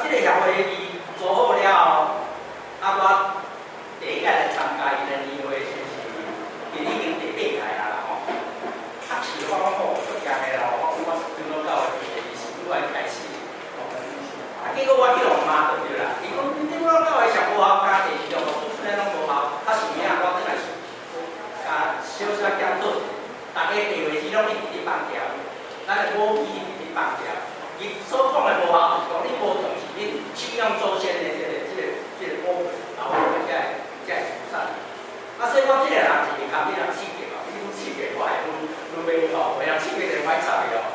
这个协会伊结果我去互骂就对啦。伊讲你我到的上无效，家己用个出来拢无效，啊是命我转来是，啊小小检讨，大家地位是拢一直放掉，咱个武器一直放掉。伊所讲的无效，是讲你无重视你信仰祖先的这个保护，然后才会出产。啊，所以我这个人是袂甘你人刺激哦，你愈刺激我会愈袂吼，袂人刺激就歹插的哦。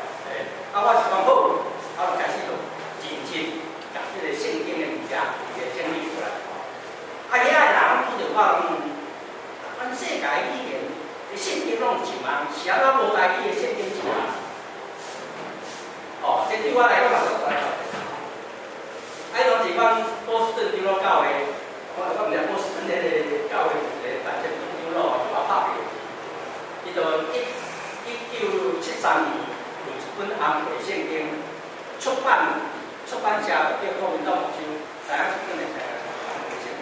啊，我是讲好，我就开始就认真甲这个圣经的物件给整理出来。啊，遐个人拄着我全世界语言的圣经拢一样，是安怎无台语的圣经一样？哦，这对我来讲嘛，就来。啊，拢是阮波士顿长老教会，我毋知波士顿迄个教会一个大圣长老就我拍的，伊就1973年有一本红会圣经出版社叫国民党书，知影是本的红会圣经，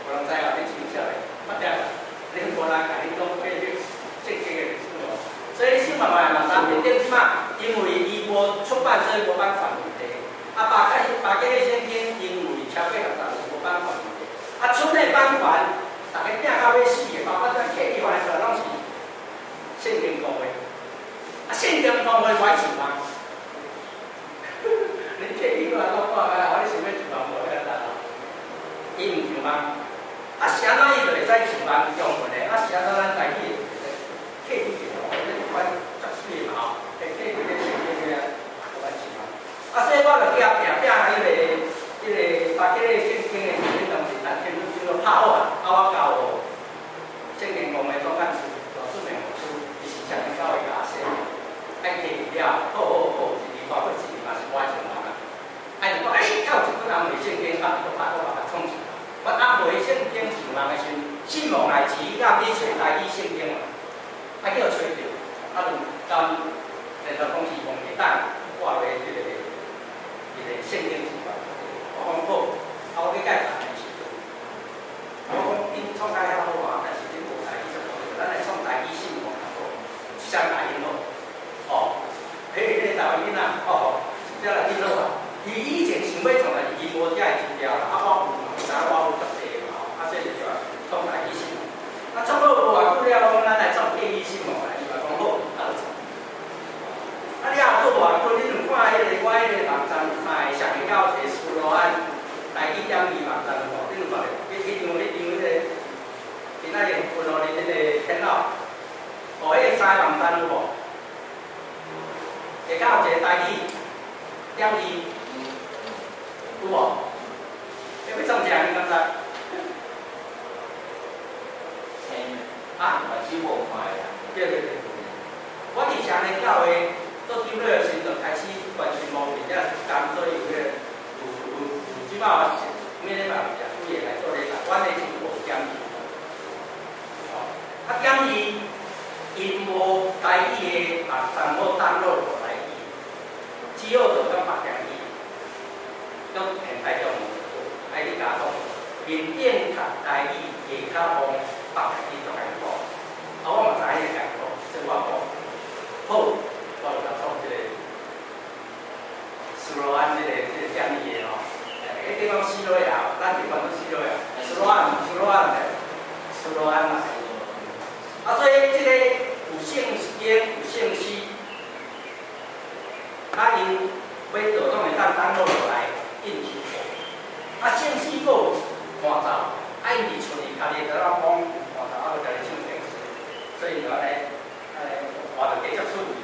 无人知啊，你真晓的，捌听啦，你无人甲你讲过这圣经的历史无？所以你想慢慢点点即嘛，因为伊无出版，所以无办法问题。啊，把这个圣经因为超过60年无办法问题。啊，村内版权，大家拼到要死的，包括咱客语翻的拢是圣经讲的。啊，圣经讲的我是吗？你客语翻讲我你想要一万无迄个单啊？伊唔像吗？啊，是安怎伊就会使一万用的呢？啊，是安怎咱台语客语的哦，你款足水嘛吼，客语的圣经的无关系嘛。啊，所以我就拼把这个圣经的圣经东西，咱全部叫做拍好啊。啊，我教圣经讲的总干事老师明老师，伊是向教会教授，爱摕了，好，一字包括字嘛是我一人啊。哎，你讲较有一本红会圣经，啊，就把它创起来。我红会圣经上人的时阵，信望来自于甲你找台语圣经嘛，啊，叫找着，啊，就跟联合公司讲一旦挂为这个圣经字吧。我讲好，啊，我去解答的时阵，我讲恁创台遐好啊，但是恁无台语就无，咱来创台语信望较好，相大因好，哦，迄个台湾囡仔，哦，这来囡仔啊，伊以前想要创的，伊无遮个资料啦，啊，我有知我有读册嘛吼，啊，所以就创台语信望，啊，创好无偌久了，讲咱来创客语信望来，伊嘛讲好，啊，就创。啊，了后无偌久，恁有看迄个我迄个网站卖上面到一个苏罗安台语点字网站无？恁有看着？迄张迄个，今仔日分互恁迄个电脑，哦，迄个三网站有无？下骹有一个台语点字，有无？要创啥？你敢知？啊，是无看的。对。我伫上年教会。做长老的时阵开始完全无伫遮工作有迄个有即摆每礼拜有只几个来做礼拜，阮的是无减字。哦，啊减字因无台语的网站无登录无台语，只好就讲白减字，讲现代中爱你甲讲，面顶读台语，下骹往白台语就甲讲，啊我嘛知影甲讲，所以我讲好。我就甲创这个苏罗安这个点字的吼，迄地方西罗亚，咱地方都西罗亚，苏罗安嘛。啊，所以这个有圣经有圣诗，啊因要着拢会当登录落来印出来。啊，圣诗佫看奏，啊因伫厝里家己在那讲看奏，啊，家己唱圣诗，所以就安尼我就继续处理。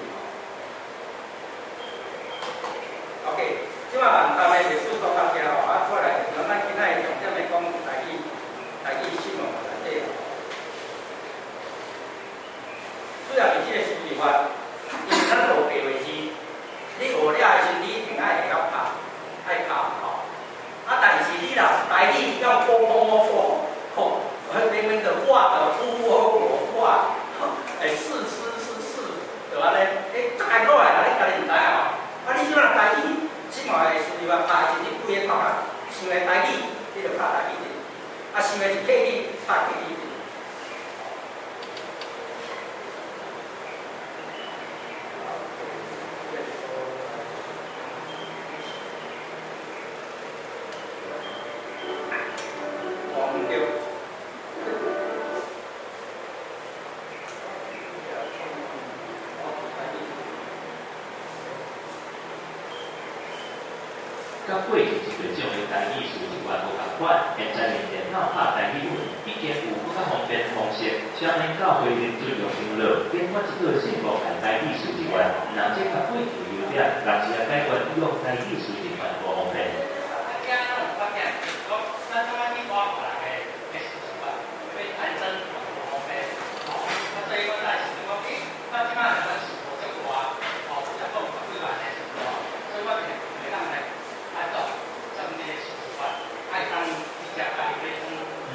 OK， 即摆网站的历史讲到遮吼，啊，过来咱今仔重点来讲台语新闻内底。主要是即个书字法，因为咱学白话字，你学了的时阵，你一定爱会晓拍，爱拍吼。啊，但是你若台语要好，明明就画的我，是，就安尼，足艰苦的啦，你家己毋知啊。啊，你像台语，即卖的书字法拍是你规个拍啊，想的台语，你就拍台语；啊，想的是客语，拍客语。是对种的台语事习惯无共款，现在用电脑拍台语文，已经有更较方便的方式。少年教会认准用心乐，变换一个幸福的台语事习惯，让这较贵就优点，让自己解决用台语事习惯无方便。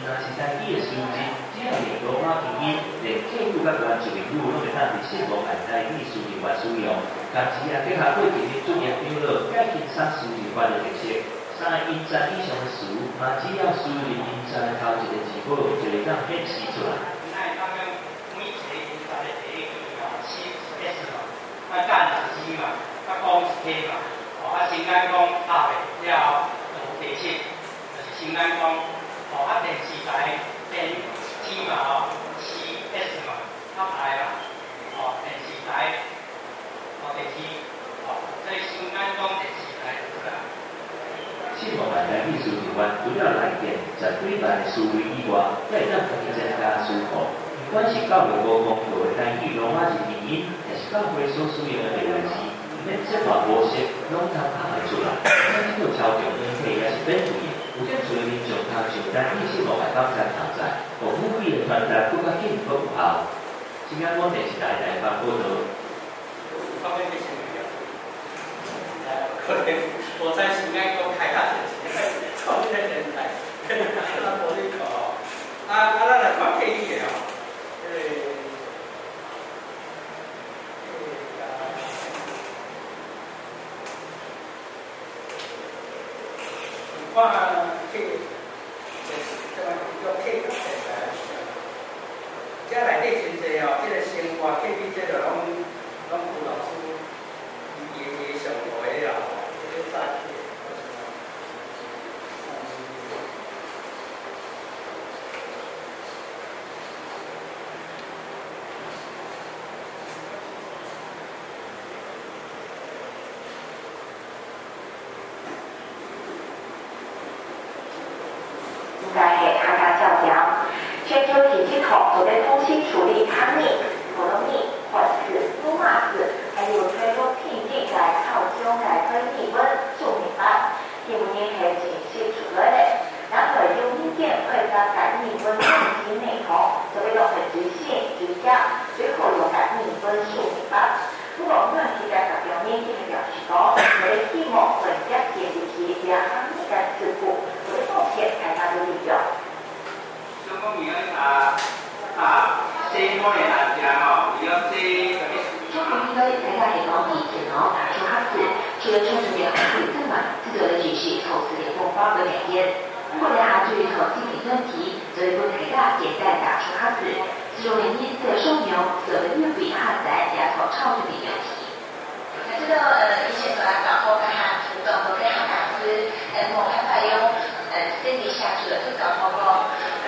若是台语的书籍，只要连罗马拼音，连客语甲原住民语拢会当伫信无限台语书习惯使用。同时也结合过去的专业长老改进三书习惯的特色，3个音节以上的词，嘛只要输入音节的头一个字母，就会当显示出来。干是 G 嘛，讲是 K 嘛，先讲后的了第7，就是先讲电视台电 G 嘛，CS 嘛，台嘛，电视台第7，所以先讲电视台就是啦。信无限台语书习惯，除了内建12万的思维以外，再会当增加思考。不管是教育无公布的台语罗马字拼音，也是教会所使用的美文字，免生活模式拢通拍得出来。像这个超重音体也是免费的，有种随民众通上台语信无限网站下载，互母语的传达更加紧更有效。新加坡电视台台湾报道。方面可以可能我在新加坡开大电视，创建电台，那玻璃口，咱来看 K 语的哦。看 K， 叫 K 个电台，遮内底真济哦，这个生活 K 比这个拢有老师伊上课的啦，这个早起。在海大教养，全球体系统都在重新处理康宁、普罗米、或是乌马子，还有推动聘进来靠中来分离温助明白，第5年开始是主任的，然后用意见会将感应温进行内容，就会用很直线直加，最后用感应温助明白。如果问题在表面就表示说，我的题目本家解释题两行一个字部，我的贡献开发的力量。所以讲而家西方的人家吼，伊要这中国一个台大联盟以前哦，出哈子，除了冲绳联合会这么自责的举行投资联盟花的改编，后来还对投资评论题，则由台大简单打出哈子，只有联姻色收牛，则日比哈仔也投超的原题。那这个以前本来搞后跟他主动都跟他打字，我看法用私底下去了，就搞后讲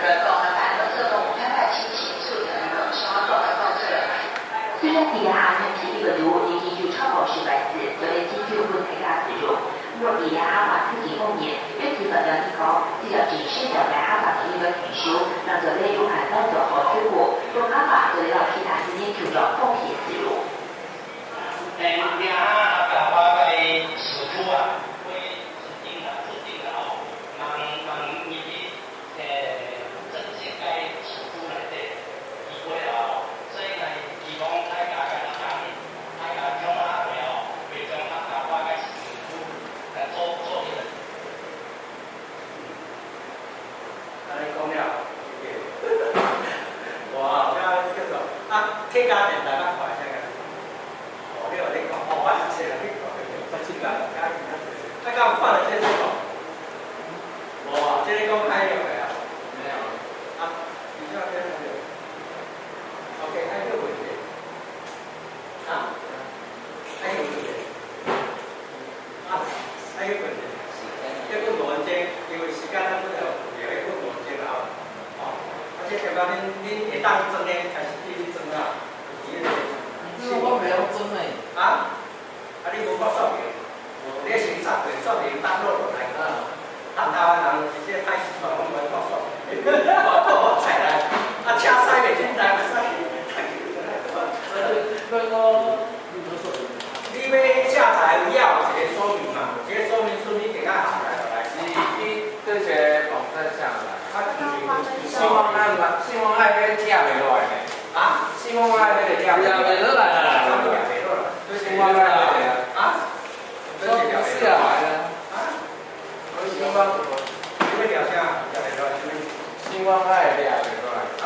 讲反正这种我看法清清楚的那个什么搞来搞去了。虽然底下还能提一个读，已经就超过100字，所以继续问台大自入。若底下哈法自己后面，原题本的提高，记得只是表达哈法的一个提书，让这类入涵当做好之后，用哈法作为到其他之间主要贡献自入。听啊，爸爸个小猪啊，会指定的哦，人伊正式该小猪内底，伊会啊，所以呢，希望大家个人大家中啊会哦，会将啊爸爸个小猪做一个。安尼讲了，哇，这叫做客家电台较快些个。你話你講，我係寫啦，呢個實踐家家庭大家有看到這個？哇，這個講開咗未啊？沒有。你知道這個沒有 ？OK，還有問題？還有問題？還有問題？一個羅文姐，因為時間咱都有一個羅文姐啦，而且條講恁會當裝呢，還是必須裝啊？我袂晓装诶。你無法說明，你先說明當落落來。望爱嘛，信望爱迄拆袂落来呢。啊，信望爱迄个拆袂落来啦。啥物也袂落来，信望爱迄个啊，这是了下来了。啊，信望，你要了啥？了袂落来，信望爱拆袂落来。啊，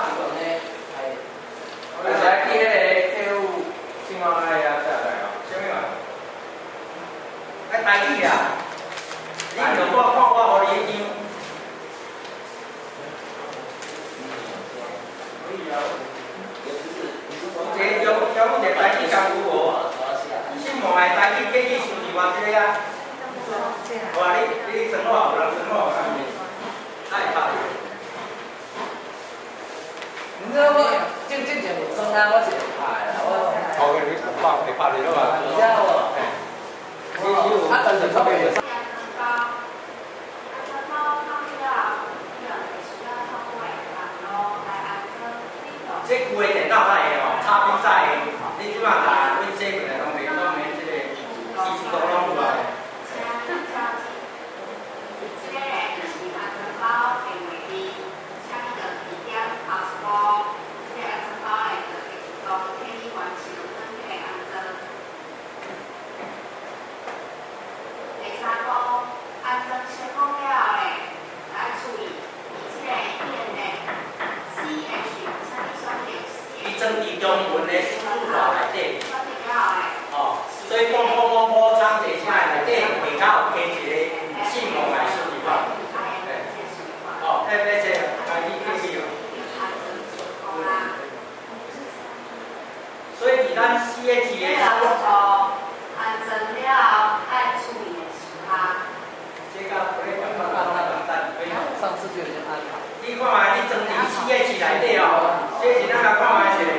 我来去迄个客户信望爱遐下来哦。啥物啊？来台语啊！你著看我互你张。这用一个台语讲有无？信望爱台语客语收入偌济啊？我话你生活有人生活啊？爱拍。你知道我正有装啊，我是会拍啦，我。好嘅，你拍你了嘛？你知道无？啊，但是特别。这旧的电脑来的哦，插比赛的，你即摆来阮这边拢袂即个技术都拢有啊。整治中文的输入法内底，哦，所以播唱这些内底下较有加一个信望爱输入法，哦，迄这台语客语哦。所以伫咱4个字的安装了爱处理的时候，这个不会讲到那个单位。上次就已经安排。你看嘛，你整治4个字内底哦，这是咱来看卖一个。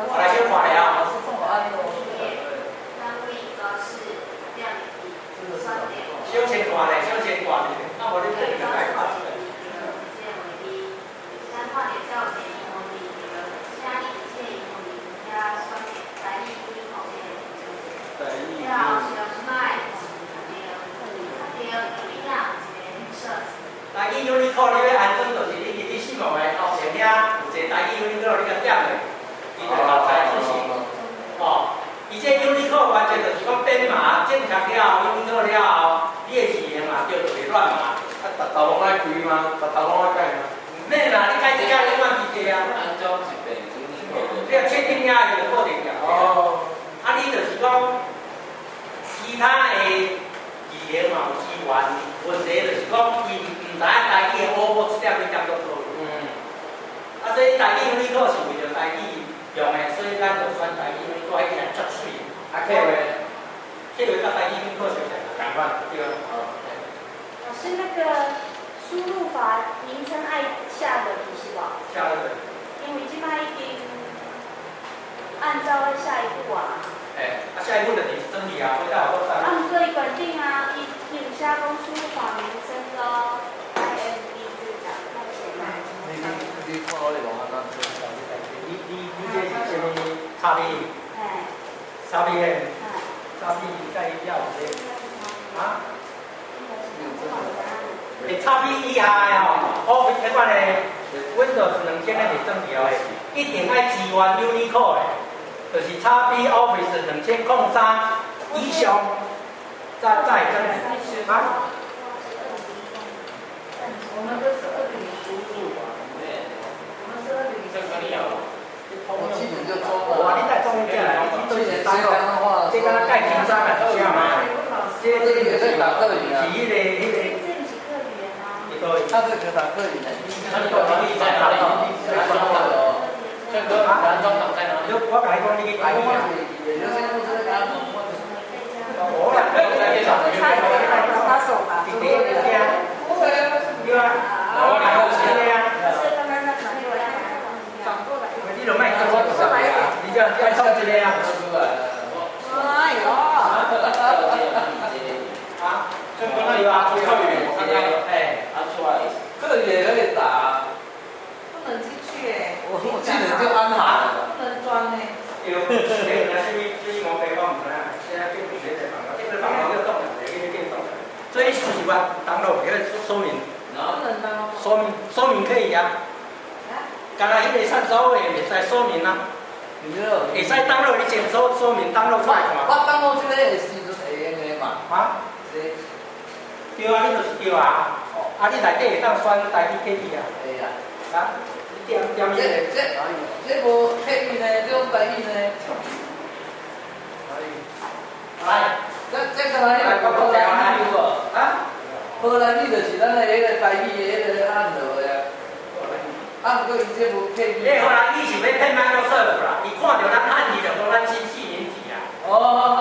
我来先看了。小钱大嘞，小钱大嘞，那无你这个来看出来。台语 Uniqlo 你要安装，就是你入去信望爱头前遐有一个台语 Uniqlo，你甲点嘞，伊就落载出去。哦，伊这 Uniqlo 完全就是讲编码正确了后 ，Uniqlo 了后，你的字形嘛叫做袂乱码。啊，逐头拢爱开吗？逐头拢爱改吗？唔免啦，你改一下你换字体啊。安装一遍你要确定了就固定了。哦。啊，你就是讲其他的字形嘛有支援，问题就是讲伊唔知台语的乌波一点一点都做。啊，所以台语你考是为着台语用的，所以咱就选台语你考，迄个足水。啊，客话甲台语你考相同，共款对啊。老师，那个输入法名称爱下的题是吧？下个。因为即摆已经按照下一步啊。下一步就是整理啊，回到多少？啊，毋过伊决定啊，伊有写讲输入法名称咯 ，IND 字的，太简单。你看我哋讲啊，你这是什么差别？差别嘿？差别介了这啊？差别以下的吼，Office 迄款的 Windows 2000的是整理的，一定爱支援 Uniqlo 的。就是叉 B Office 2003以上，再跟啊。我们这是20输入啊，我们是20。这个你有？我基本就装了。哇，你再装一件来，都是单个，这个盖平山的，知道吗？这也是打客语啊。是迄个。他这个打客语的。他的能力在哪里？这个安装档在哪里？我甲你讲，你去台语啊。我啦，他手吧。第一个听，对啊，我来讲是的呀。你就卖讲我，你要冲一个啊！哎呦！啊，就跟那有啊，课语，哎，这个也可以打。不能进去哎！我进来就安好。不能钻哎。有，你那是你毛病我唔知啊，现在变成谁在放了？这个放了要动的，这个变动的。这一习惯当了，这个说明。不能当。说明可以呀。刚才迄个上手的袂使说明啊。会使当落你先说明当落出来看。我当落这个的时阵会用的嘛？啊？对啊，你就是对啊。啊，你内底会当选台语客语啊？会啊。啊？你点这无客语呢，这种台语呢。来，这个来，荷兰语无？啊？荷兰语就是咱的迄个台语的迄个按落呀。啊，不过伊这无客语。荷兰语是要骗咱个说服啦，伊看到咱汉语就讲咱亲戚引起啊。哦。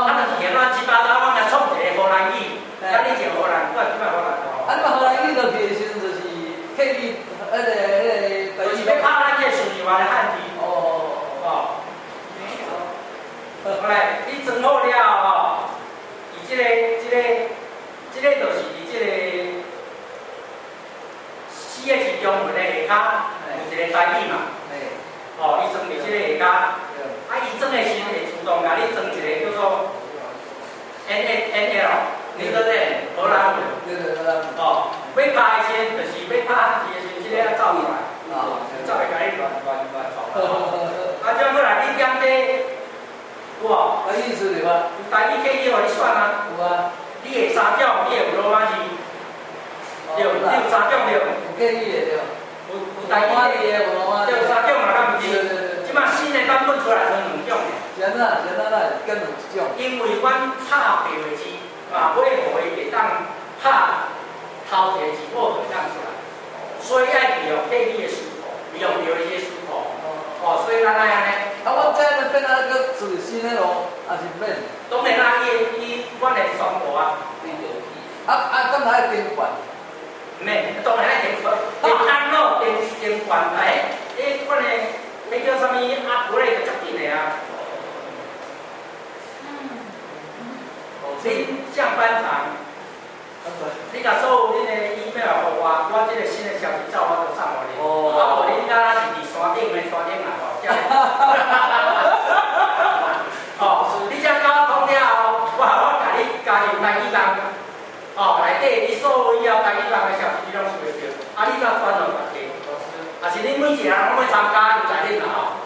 啊，就是乱七八糟，我甲创一个荷兰语，啊，你就荷兰，我即摆荷兰哦。啊，荷兰语落去的时阵就是客语，迄个就是要拍咱个顺序话的汉语。哦。好来，你装好了吼，伊这个就是伊这个4个字中文的下骹有一个台语嘛。哦，伊装伫这个下骹，啊，伊装的时会自动甲你装一个叫做 NL， 你个咧荷兰文。哦，要拍的时就是要拍字的时，这个要照出来，照会甲你乱跑。啊，再过来你点这。有无？台语是对吧？台语客语互你选啊。有啊。你会三种，你会有罗马字。对，你有三种对。有客语的对。有台语的，有罗马字。对，有三种嘛，敢毋是？对。即摆新的版本出来分2种。现在跟2种。因为阮拍白话字，嘛，尾互伊会当拍头一个字母会当出来，所以爱利用客语的思考，利用着伊个思考。哦，所以咱爱安尼。啊，我这样变那个自新的咯，还是免？当然啦，阮会宣布啊。敢若爱点管？免，当然爱点管，点安咯，点管哎，款个，迄叫啥物啊？不咧就接紧的啊。你上班场，你甲所有恁个 email 互我这个新的消息照我就送互你。啊，无恁敢若是伫山顶的山顶啊吼，哦，你只交通了后，我甲你加入台语班，哦，内底你所有以后台语班的消息你拢是袂着，啊，你甲转落大家，啊是恁每一个人拢要参加，就在恁啦吼，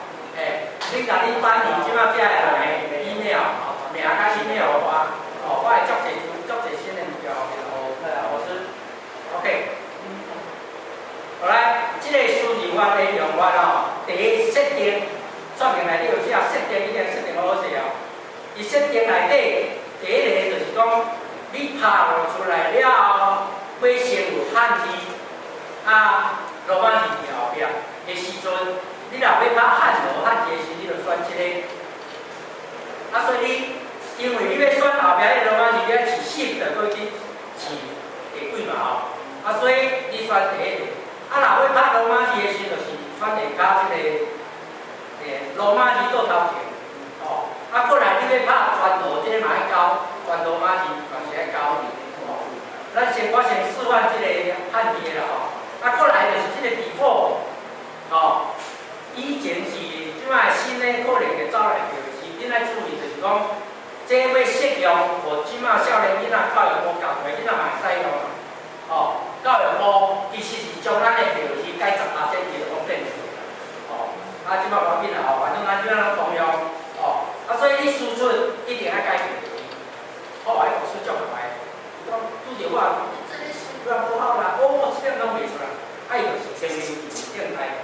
恁甲恁班员即摆寄来 email， 名甲 email 互我，我会做一新的目标。我是 OK。好来，这个数字我内容我吼，第一设定，说明内底有写设定，一定设定好势哦。伊设定内底第一个就是讲，你拍落出来了后，会先有汉字，啊，罗马字伫后壁的时阵，你若要拍汉字的时，你就选这个。啊，所以你因为你要选后壁的罗马字，你要起shift过去起第几嘛吼，啊，所以你选第一个。啊，若要拍罗马字的时，就是选下加这个罗马字做头前，哦，啊，过来你要拍全图，这个嘛要交，全罗马字嘛是要交的，哦。我先示范这个汉字的啦，吼，啊，过来就是这个 before， 哦，以前是即摆新的可能会走来着是，恁爱注意就是讲，这要适用，互即摆少年囡仔教育部教出来，囡仔嘛会使用，哦。教育部其实是将咱的标示改18%就拢变去，哦，啊，即摆无要紧啦，吼，反正咱即摆拢通用，哦，啊，所以你输出一定要改标示，好，迄老师教来，讲拄着我，这个数学不好啦，这点拢袂出来，啊，伊就是先定台，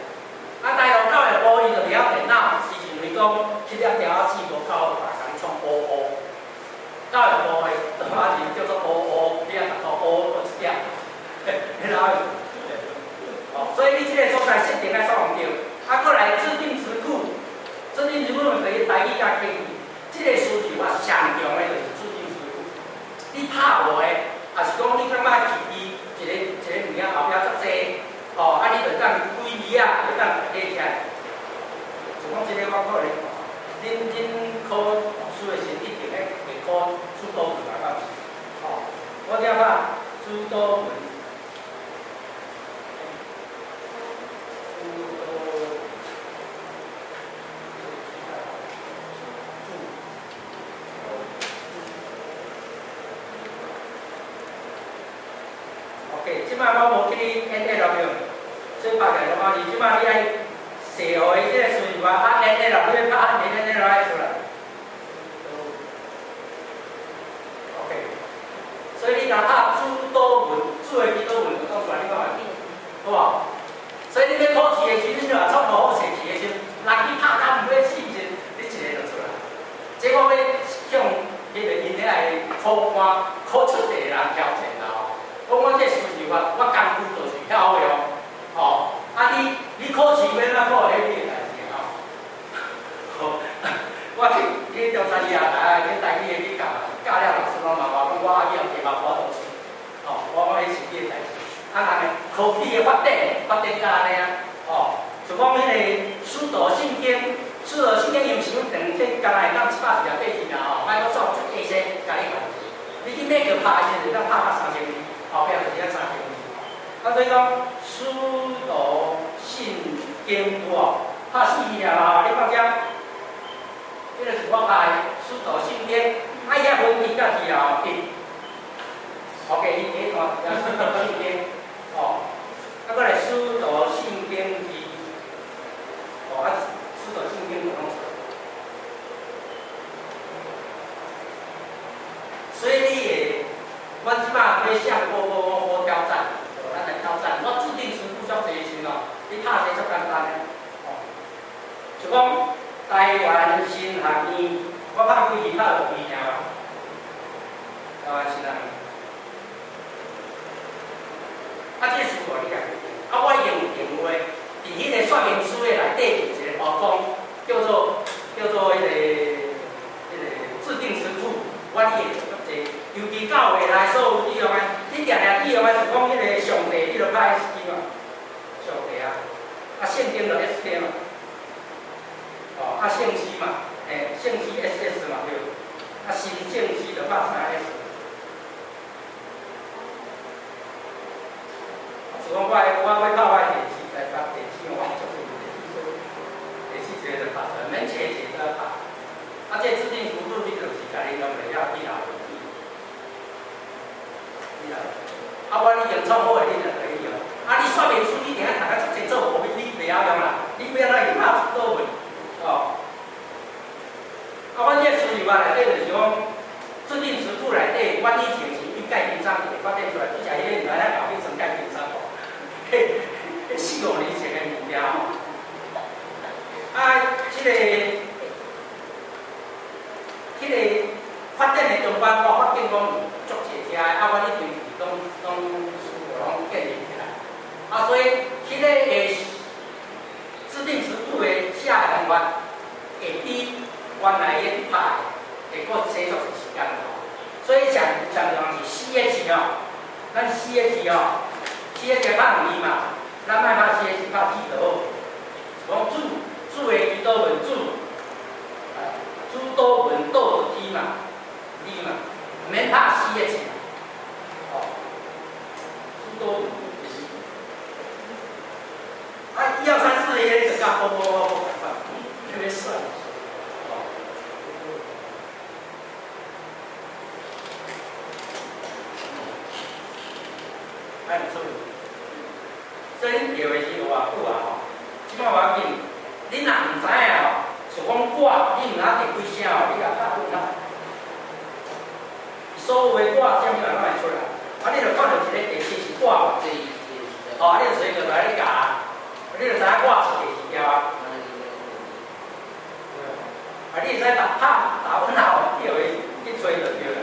啊，大陆教育部伊就了电脑，伊认为讲这点条字无够大，共创OO，教育部的罗马字叫做OO，你啊读OO一点。然后，哦，所以你这个所在设定要做对，啊，过来制定词句，制定词句可以台语加客语，这个数字我上重的就是制定词句。你拍无的，也是讲你感觉记忆一个物件后壁足济，哦，啊，你就当规字啊，就当写起来。就讲这个我可能，恁考书的时一定会考出多文来到。哦，我听怕出多文。OK， 即摆我无去你 N L 了，所以拍起来就讲是即摆你爱写互伊即个顺序啊 N L， 你要拍 N L 爱出来。OK， 所以你若拍主导文，主的主导文就讲出来，你看嘛，好无？所以你要考试的时，你就话创无好写题的时，人去拍甲毋要死时，你一个就出来。这我要向迄个因遐个考官考出题的人挑战啦吼。讲我这顺序法，我功夫就是晓会哦。吼，啊你考试要哪考迄你的代志吼。好，我去调查伊啊，去代理的去教，教了老师拢嘛话讲我阿姨也提嘛我读书，吼，我迄是你的代志。啊，人科技的发展甲安尼啊，吼，就讲迄个书读圣经，书读圣经用伤长，这敢若会当120条笔字啊吼，莫搁做出 A C 甲你讲。你去买个拍的时阵，当拍3000字。后壁就是遐3千字，啊，所以讲书读圣经有无？拍4字啊，你放遮，迄个是我拍的书读圣经，啊，伊遐文字甲字啊，对 ，OK， 伊第一段叫书读圣经，哦，啊，搁来书读圣经字，哦，啊，书读圣经就拢出来，所以你会。我即摆要向我挑战，咱来挑战。我制定词库足侪时哦，你拍这足简单的，哦。就讲台湾新学院，我拍几字拍6字尔吧。台湾新学院，啊，这个词我你讲，啊，我用电话，伫迄个说明书的内底有一个包装，叫做迄个制定词库，我列足侪。尤其教会内所有利用的，你常常利用的是讲迄个上帝，你著拍 ST 嘛，上帝啊，啊圣经就 ST 嘛，哦，啊圣诗嘛，圣诗 SS 嘛对，啊新圣诗就拍3S，就讲我要拍我的第4来拍第4，我就是第4节就拍出来，免一个都要拍，啊这制定图录你就是家己用来要记牢。啊，我你用创好的你就可以用。啊，你说明书你定下读较足清楚，无你袂晓用啦。你不要来去拍出多文，哦。啊，阮这词语法内底就是讲，制定词库内底，阮以前是以概念上发展出来，只是迄个原来搞变成概念上哦。迄4、5年前的物件哦。啊，迄个发展的中间，我发现讲足侪遮，啊，我一定。拢书拢建立起来，啊，所以迄个制定词库的写的方法，会比原来的拍会搁写作时间哦。所以上重要是4H哦，咱4H哦，4H拍2字嘛，咱莫拍4H拍字就好。讲主的主导文主导文倒字嘛，字嘛，毋免拍4H。多啊，1、2、3、4的迄个就甲啵，特别帅。哎，唔错。所以恁调的是偌久啊吼？即摆无要紧，恁若唔知影吼，就讲歌，你唔晓第几声吼，你甲拍对啦。所有的歌，啥物人拢会出来。啊，你著看到一个第4是歌嘛，哦，你著随着来你教，你著知影我是第4条啊。啊，你会使打打问号，叫伊去吹就对了。